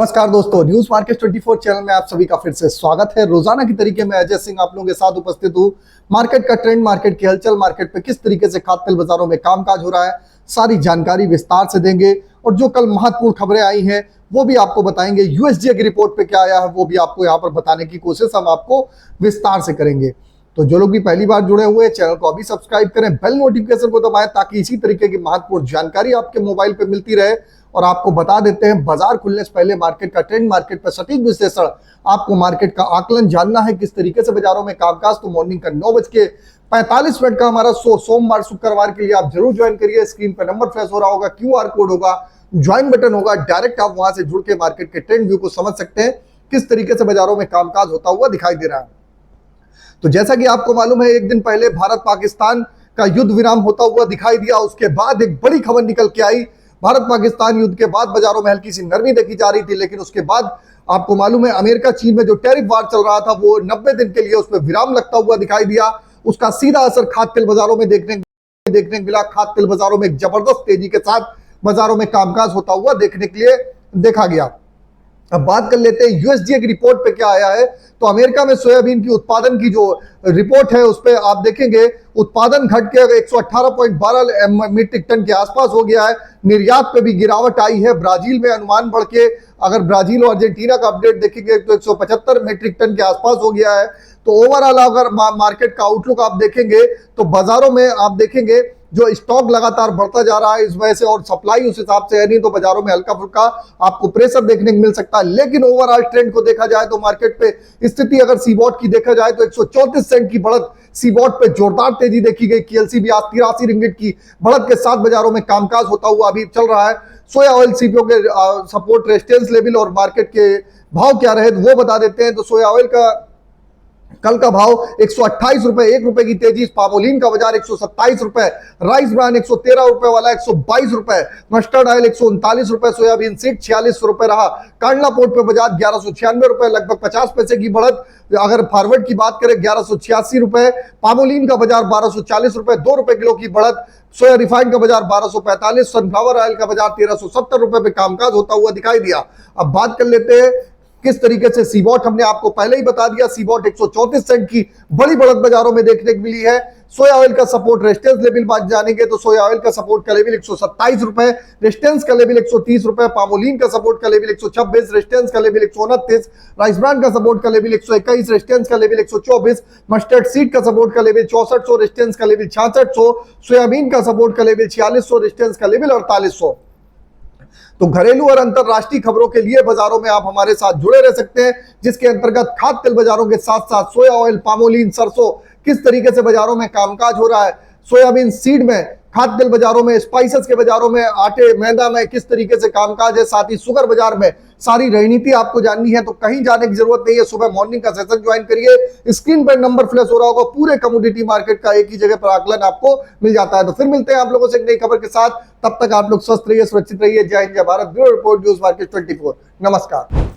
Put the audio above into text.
नमस्कार दोस्तों, news market 24 channel में आप सभी का फिर से स्वागत है। रोजाना की तरीके में अजय सिंह आप लोगों के साथ उपस्थित हूँ। मार्केट का ट्रेंड, मार्केट की हलचल, मार्केट पे किस तरीके से खाद्य तेल बाजारों में कामकाज हो रहा है, सारी जानकारी विस्तार से देंगे। और जो कल महत्वपूर्ण खबरें आई हैं वो भी आपको बताएंगे। यूएसडीए की रिपोर्ट पे क्या आया है वो भी आपको यहाँ पर बताने की कोशिश हम आपको विस्तार से करेंगे। तो जो लोग भी पहली बार जुड़े हुए हैं, चैनल को अभी सब्सक्राइब करें, बेल नोटिफिकेशन को दबाएं ताकि इसी तरीके की महत्वपूर्ण जानकारी आपके मोबाइल पे मिलती रहे। और आपको बता देते हैं, बाजार खुलने से पहले मार्केट का ट्रेंड, मार्केट पर सटीक विश्लेषण, आपको मार्केट का आकलन जानना है किस तरीके से बाजारों में कामकाज, तो मॉर्निंग का 9:45 का हमारा सोमवार शुक्रवार के लिए आप जरूर ज्वाइन करिए। स्क्रीन पर नंबर फ्लैश हो रहा होगा, QR कोड होगा, ज्वाइन बटन होगा, डायरेक्ट आप वहां से जुड़ के मार्केट के ट्रेंड व्यू को समझ सकते हैं किस तरीके से बाजारों में कामकाज होता हुआ दिखाई दे रहा है। तो जैसा कि आपको मालूम है, एक दिन पहले भारत पाकिस्तान का युद्ध विराम होता हुआ दिखाई दिया। उसके बाद एक बड़ी खबर निकल के आई। भारत पाकिस्तान युद्ध के बाद बाजारों में हल्की सी नरमी देखी जा रही थी, लेकिन उसके बाद आपको मालूम है अमेरिका चीन में जो टैरिफ वार चल रहा था वो 90 दिन के लिए उसमें विराम लगता हुआ दिखाई दिया। उसका सीधा असर खाद्य तेल बाजारों में देखने को मिला। खाद्य तेल बाजारों में एक जबरदस्त तेजी के साथ बाजारों में कामकाज होता हुआ देखने के लिए देखा गया। अब बात कर लेते हैं यूएसडीए की रिपोर्ट पे क्या आया है। तो अमेरिका में सोयाबीन की उत्पादन की जो रिपोर्ट है उस पे आप देखेंगे उत्पादन घट के 118.12 मीट्रिक टन के आसपास हो गया है। निर्यात पे भी गिरावट आई है। ब्राजील में अनुमान बढ़ के, अगर ब्राजील और अर्जेंटीना का अपडेट देखेंगे तो 175 मीट्रिक टन के आसपास हो गया है। तो ओवरऑल अगर मार्केट का आउटलुक आप देखेंगे तो बाजारों में आप देखेंगे जो स्टॉक लगातार बढ़ता जा रहा है इस वजह से, और सप्लाई उस हिसाब से है नहीं, तो बाजारों में हल्का फुल्का आपको प्रेशर देखने को मिल सकता है। लेकिन ओवरऑल ट्रेंड को देखा जाए तो मार्केट पे स्थिति अगर सीबॉट की देखा जाए तो 134 सेंट की बढ़त सीबॉट पे जोरदार तेजी देखी गई। KLC भी आज 83 रिंगिट की बढ़त के साथ बाजारों में कामकाज होता हुआ अभी चल रहा है। सोया ऑयल CPO के सपोर्ट रेजिस्टेंस लेवल और मार्केट के भाव क्या रहे वो बता देते हैं। तो सोया ऑयल का कल का भाव 128 रुपए, 1 रुपए की तेजी। पामोलिन का बाजार 127 रुपए, राइस ब्रांड 113 रुपए वाला 122 रुपए, मस्टर्ड ऑयल 139 रुपए, सोयाबीन सीड 46 रुपए रहा। कांडला पोर्ट पे बाजार 1196 रुपए, लगभग 50 पैसे की बढ़त। अगर फॉरवर्ड की बात करें 1186 रुपए। पामोलिन का बाजार 1240 रुपए, 2 रुपए किलो की बढ़त। सोया रिफाइंड का बाजार 1245, सनफ्लावर ऑयल का बाजार 1370 रुपए पे कामकाज होता हुआ दिखाई दिया। अब बात कर लेते हैं किस तरीके से सीबॉट, हमने आपको पहले ही बता दिया, सीबॉट 134 सेंट की बड़ी बढ़त बाजारों में देखने को मिली है। सोया ऑयल का सपोर्ट रेजिस्टेंस लेवल बात जानेंगे तो सोया ऑयल का सपोर्ट का लेवल 127 रुपए, रेजिस्टेंस का लेवल 130 रुपए। पामोलिन का सपोर्ट का लेवल 126, रेजिस्टेंस का लेवल 129। राइस ब्रांड का सपोर्ट का लेवल 121, रेजिस्टेंस का लेवल 124। मस्टर्ड सीड का सपोर्ट का लेवल 6400, रेजिस्टेंस का लेवल 6600। सोयाबीन का सपोर्ट का लेवल 4600, रेजिस्टेंस का लेवल 4800। तो घरेलू और अंतरराष्ट्रीय खबरों के लिए बाजारों में आप हमारे साथ जुड़े रह सकते हैं, जिसके अंतर्गत खाद्य तेल बाजारों के साथ साथ सोया ऑयल, पामोलिन, सरसों किस तरीके से बाजारों में कामकाज हो रहा है, सोयाबीन सीड में, खाद्य तेल बाजारों में, स्पाइसेस के बाजारों में, आटे मैदा में किस तरीके से कामकाज है, साथ ही शुगर बाजार में सारी रणनीति आपको जाननी है तो कहीं जाने की जरूरत नहीं है। सुबह मॉर्निंग का सेशन ज्वाइन करिए। स्क्रीन पर नंबर फ्लैश हो रहा होगा, पूरे कमोडिटी मार्केट का एक ही जगह पर आकलन आपको मिल जाता है। तो फिर मिलते हैं आप लोगों से एक नई खबर के साथ। तब तक आप लोग स्वस्थ रहिए, सुरक्षित रहिए। जय हिंद, जय Bharat. Bureau report, news market 24। नमस्कार।